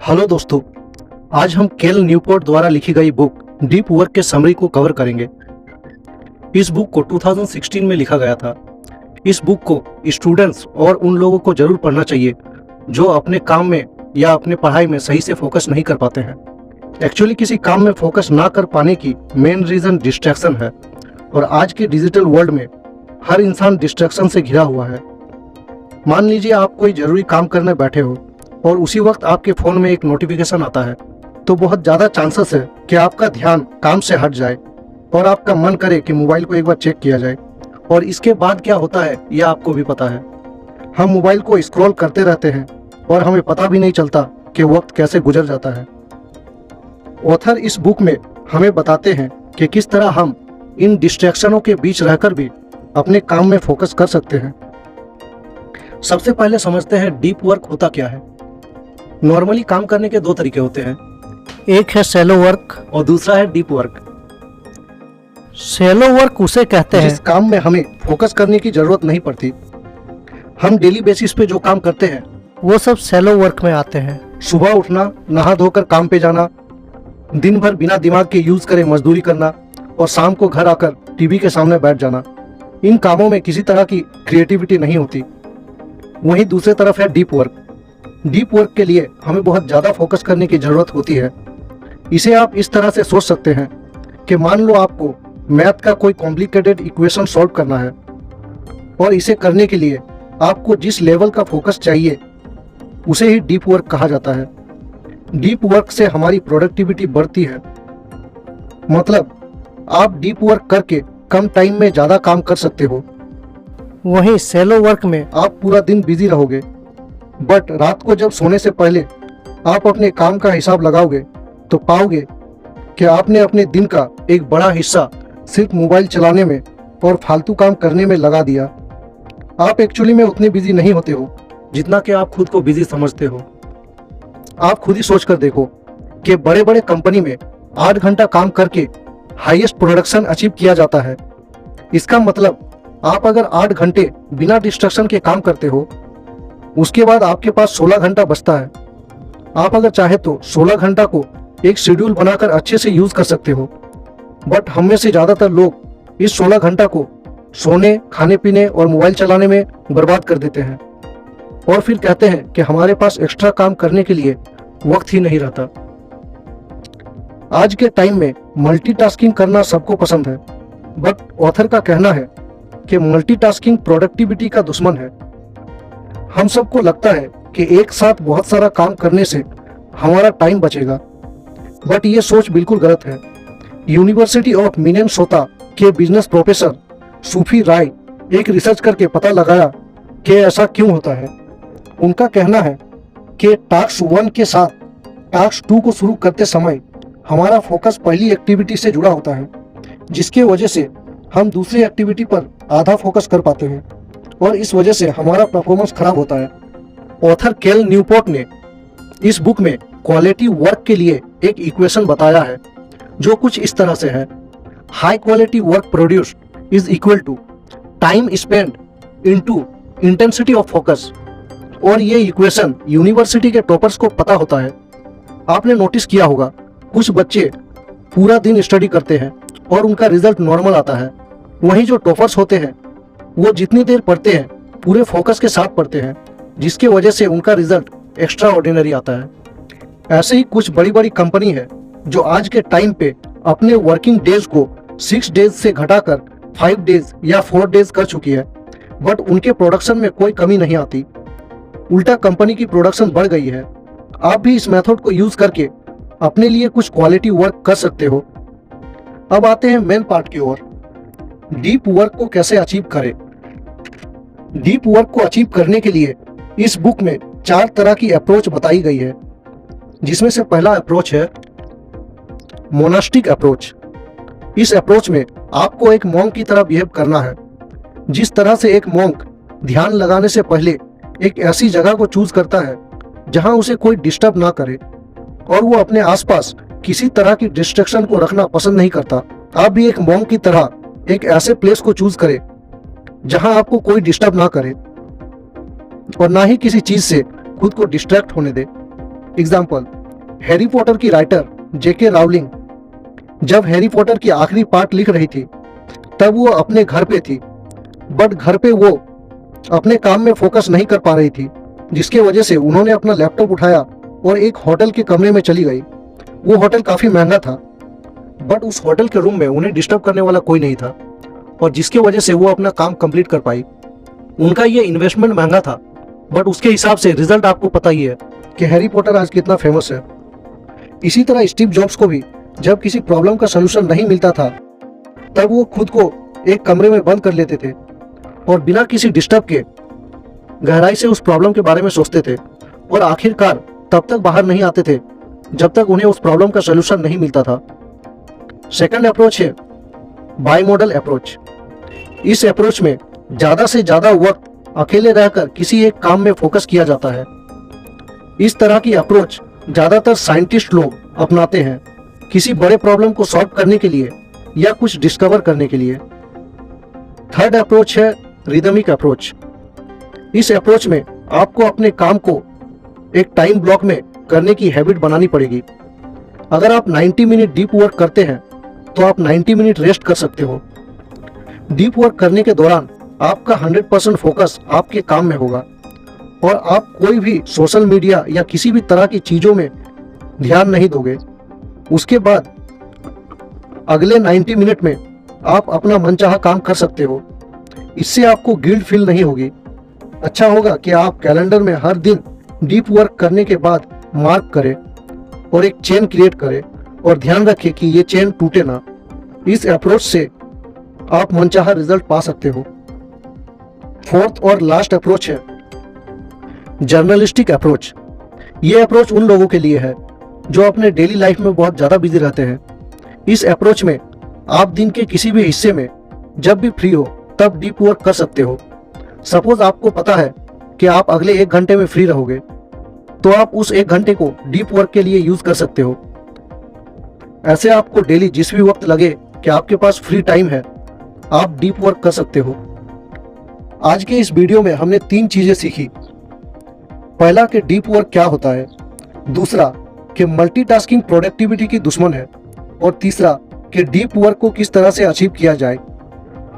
Hello दोस्तों, आज हम केल न्यूपोर्ट द्वारा लिखी गई बुक डीप वर्क के समरी को कवर करेंगे। इस बुक को 2016 में लिखा गया था। इस बुक को स्टूडेंट्स और उन लोगों को जरूर पढ़ना चाहिए जो अपने काम में या अपने पढ़ाई में सही से फोकस नहीं कर पाते हैं। एक्चुअली किसी काम में फोकस ना कर पाने की मेन रीज़न डिस्ट्रैक्शन है, और आज के डिजिटल वर्ल्ड में हर इंसान डिस्ट्रैक्शन से घिरा हुआ है। मान लीजिए आप कोई ज़रूरी काम करने बैठे हो और उसी वक्त आपके फ़ोन में एक नोटिफिकेशन आता है, तो बहुत ज़्यादा चांसेस है कि आपका ध्यान काम से हट जाए और आपका मन करे कि मोबाइल को एक बार चेक किया जाए। और इसके बाद क्या होता है यह आपको भी पता है। हम मोबाइल को स्क्रॉल करते रहते हैं और हमें पता भी नहीं चलता कि वक्त कैसे गुजर जाता है। ऑथर इस बुक में हमें बताते हैं कि किस तरह हम इन डिस्ट्रैक्शनों के बीच रहकर भी अपने काम में फोकस कर सकते हैं। सबसे पहले समझते हैं डीप वर्क होता क्या है। नॉर्मली काम करने के दो तरीके होते हैं, एक है शैलो वर्क और दूसरा है डीप वर्क। शैलो वर्क उसे कहते हैं जिस काम में हमें फोकस करने की जरूरत नहीं पड़ती। हम डेली बेसिस पे जो काम करते हैं वो सब शैलो वर्क में आते हैं। सुबह उठना, नहा धोकर काम पे जाना, दिन भर बिना दिमाग के यूज करे मजदूरी करना और शाम को घर आकर टीवी के सामने बैठ जाना। इन कामों में किसी तरह की क्रिएटिविटी नहीं होती। वहीं दूसरी तरफ है डीप वर्क। डीप वर्क के लिए हमें बहुत ज़्यादा फोकस करने की ज़रूरत होती है। इसे आप इस तरह से सोच सकते हैं कि मान लो आपको मैथ का कोई कॉम्प्लिकेटेड इक्वेशन सॉल्व करना है, और इसे करने के लिए आपको जिस लेवल का फोकस चाहिए उसे ही डीप वर्क कहा जाता है। डीप वर्क से हमारी प्रोडक्टिविटी बढ़ती है। मतलब आप डीप वर्क करके कम टाइम में ज़्यादा काम कर सकते हो। वहीं शैलो वर्क में आप पूरा दिन बिजी रहोगे, बट रात को जब सोने से पहले आप अपने काम का हिसाब लगाओगे तो पाओगे कि आपने अपने दिन का एक बड़ा हिस्सा सिर्फ मोबाइल चलाने में और फालतू काम करने में लगा दिया। आप एक्चुअली में उतने बिजी नहीं होते हो जितना कि आप खुद को बिजी समझते हो। आप खुद ही सोच कर देखो कि बड़े बड़े कंपनी में 8 घंटा काम करके हाईएस्ट प्रोडक्शन अचीव किया जाता है। इसका मतलब आप अगर 8 घंटे बिना डिस्ट्रक्शन के काम करते हो, उसके बाद आपके पास 16 घंटा बचता है। आप अगर चाहे तो 16 घंटा को एक शेड्यूल बनाकर अच्छे से यूज कर सकते हो, बट हम में से ज्यादातर लोग इस 16 घंटा को सोने, खाने पीने और मोबाइल चलाने में बर्बाद कर देते हैं, और फिर कहते हैं कि हमारे पास एक्स्ट्रा काम करने के लिए वक्त ही नहीं रहता। आज के टाइम में मल्टीटास्किंग करना सबको पसंद है, बट ऑथर का कहना है कि मल्टीटास्किंग प्रोडक्टिविटी का दुश्मन है। हम सबको लगता है कि एक साथ बहुत सारा काम करने से हमारा टाइम बचेगा, बट ये सोच बिल्कुल गलत है। यूनिवर्सिटी ऑफ मिनेसोटा के बिजनेस प्रोफेसर सूफी राय एक रिसर्च करके पता लगाया कि ऐसा क्यों होता है। उनका कहना है कि टास्क 1 के साथ टास्क 2 को शुरू करते समय हमारा फोकस पहली एक्टिविटी से जुड़ा होता है, जिसके वजह से हम दूसरी एक्टिविटी पर आधा फोकस कर पाते हैं, और इस वजह से हमारा परफॉर्मेंस खराब होता है। ऑथर केल न्यूपोर्ट ने इस बुक में क्वालिटी वर्क के लिए एक इक्वेशन बताया है जो कुछ इस तरह से है। High quality work produced is equal to time spend into intensity of focus. और ये इक्वेशन यूनिवर्सिटी के टॉपर्स को पता होता है। आपने नोटिस किया होगा, कुछ बच्चे पूरा दिन स्टडी करते हैं और उनका रिजल्ट नॉर्मल आता है। वहीं जो टॉपर्स होते हैं वो जितनी देर पढ़ते हैं पूरे फोकस के साथ पढ़ते हैं, जिसके वजह से उनका रिजल्ट एक्स्ट्रा ऑर्डिनरी आता है। ऐसे ही कुछ बड़ी बड़ी कंपनी है जो आज के टाइम पे अपने वर्किंग डेज को 6 डेज से घटाकर 5 डेज या 4 डेज कर चुकी है, बट उनके प्रोडक्शन में कोई कमी नहीं आती। उल्टा कंपनी की प्रोडक्शन बढ़ गई है। आप भी इस मेथड को यूज करके अपने लिए कुछ क्वालिटी वर्क कर सकते हो। अब आते हैं मेन पार्ट की ओर। डीप वर्क को कैसे अचीव करें। डीप वर्क को अचीव करने के लिए इस बुक में 4 तरह की अप्रोच बताई गई है, जिसमें से पहला अप्रोच है मोनास्टिक अप्रोच। इस अप्रोच में आपको एक मॉन्क की तरह बिहेव करना है। जिस तरह से एक मॉन्क ध्यान लगाने से पहले एक ऐसी जगह को चूज करता है जहां उसे कोई डिस्टर्ब ना करे, और वो अपने आसपास किसी तरह की डिस्ट्रैक्शन को रखना पसंद नहीं करता। आप भी एक मॉन्क की तरह एक ऐसे प्लेस को चूज करें जहां आपको कोई डिस्टर्ब ना करे और ना ही किसी चीज से खुद को डिस्ट्रैक्ट होने दे। एग्जाम्पल, हैरी पॉटर की राइटर जेके रावलिंग जब हैरी पॉटर की आखिरी पार्ट लिख रही थी तब वो अपने घर पे थी, बट घर पे वो अपने काम में फोकस नहीं कर पा रही थी, जिसके वजह से उन्होंने अपना लैपटॉप उठाया और एक होटल के कमरे में चली गई। वो होटल काफी महंगा था, बट उस होटल के रूम में उन्हें डिस्टर्ब करने वाला कोई नहीं था, और जिसके वजह से वो अपना काम कंप्लीट कर पाई। उनका ये इन्वेस्टमेंट महंगा था, बट उसके हिसाब से रिजल्ट आपको पता ही है कि हैरी पॉटर आज कितना फेमस है। इसी तरह स्टीव जॉब्स को भी जब किसी प्रॉब्लम का सलूशन नहीं मिलता था तब वो खुद को एक कमरे में बंद कर लेते थे और बिना किसी डिस्टर्ब के गहराई से उस प्रॉब्लम के बारे में सोचते थे, और आखिरकार तब तक बाहर नहीं आते थे जब तक उन्हें उस प्रॉब्लम का सलूशन नहीं मिलता था। सेकंड अप्रोच है बाई मॉडल अप्रोच। इस अप्रोच में ज्यादा से ज्यादा वक्त अकेले रहकर किसी एक काम में फोकस किया जाता है। इस तरह की अप्रोच ज्यादातर साइंटिस्ट लोग अपनाते हैं किसी बड़े प्रॉब्लम को सॉल्व करने के लिए या कुछ डिस्कवर करने के लिए। थर्ड अप्रोच है रिदमिक अप्रोच। इस अप्रोच में आपको अपने काम को एक टाइम ब्लॉक में करने की हैबिट बनानी पड़ेगी। अगर आप 90 मिनट डीप वर्क करते हैं तो आप 90 मिनट रेस्ट कर सकते हो। डीप वर्क करने के दौरान आपका 100% फोकस आपके काम में होगा और आप कोई भी सोशल मीडिया या किसी भी तरह की चीजों में ध्यान नहीं दोगे। उसके बाद अगले 90 मिनट में आप अपना मनचाहा काम कर सकते हो। इससे आपको गिल्ट फील नहीं होगी। अच्छा होगा कि आप कैलेंडर में हर दिन डीप वर्क करने के बाद मार्क करें और एक चेन क्रिएट करें, और ध्यान रखें कि ये चेन टूटे ना। इस अप्रोच से आप मनचाहा रिजल्ट पा सकते हो। फोर्थ और लास्ट अप्रोच है जर्नलिस्टिक अप्रोच। ये अप्रोच उन लोगों के लिए है जो अपने डेली लाइफ में बहुत ज्यादा बिजी रहते हैं। इस अप्रोच में आप दिन के किसी भी हिस्से में जब भी फ्री हो तब डीप वर्क कर सकते हो। सपोज आपको पता है कि आप अगले 1 घंटे में फ्री रहोगे, तो आप उस 1 घंटे को डीप वर्क के लिए यूज कर सकते हो। ऐसे आपको डेली जिस भी वक्त लगे कि आपके पास फ्री टाइम है, आप डीप वर्क कर सकते हो। आज के इस वीडियो में हमने 3 चीजें सीखी। पहला कि डीप वर्क क्या होता है, दूसरा कि मल्टीटास्किंग प्रोडक्टिविटी की दुश्मन है, और तीसरा कि डीप वर्क को किस तरह से अचीव किया जाए।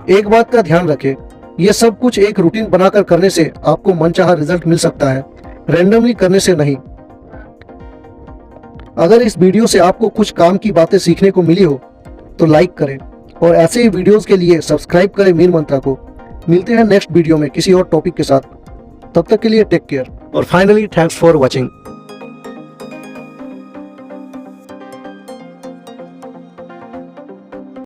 एक बात का ध्यान रखें, यह सब कुछ एक रूटीन बनाकर करने से आपको मनचाहा रिजल्ट मिल सकता है, रैंडमली करने से नहीं। अगर इस वीडियो से आपको कुछ काम की बातें सीखने को मिली हो तो लाइक करें, और ऐसे ही वीडियोस के लिए सब्सक्राइब करें मीर मंत्रा को। मिलते हैं नेक्स्ट वीडियो में किसी और टॉपिक के साथ। तब तक के लिए टेक केयर, और फाइनली थैंक्स फॉर वॉचिंग।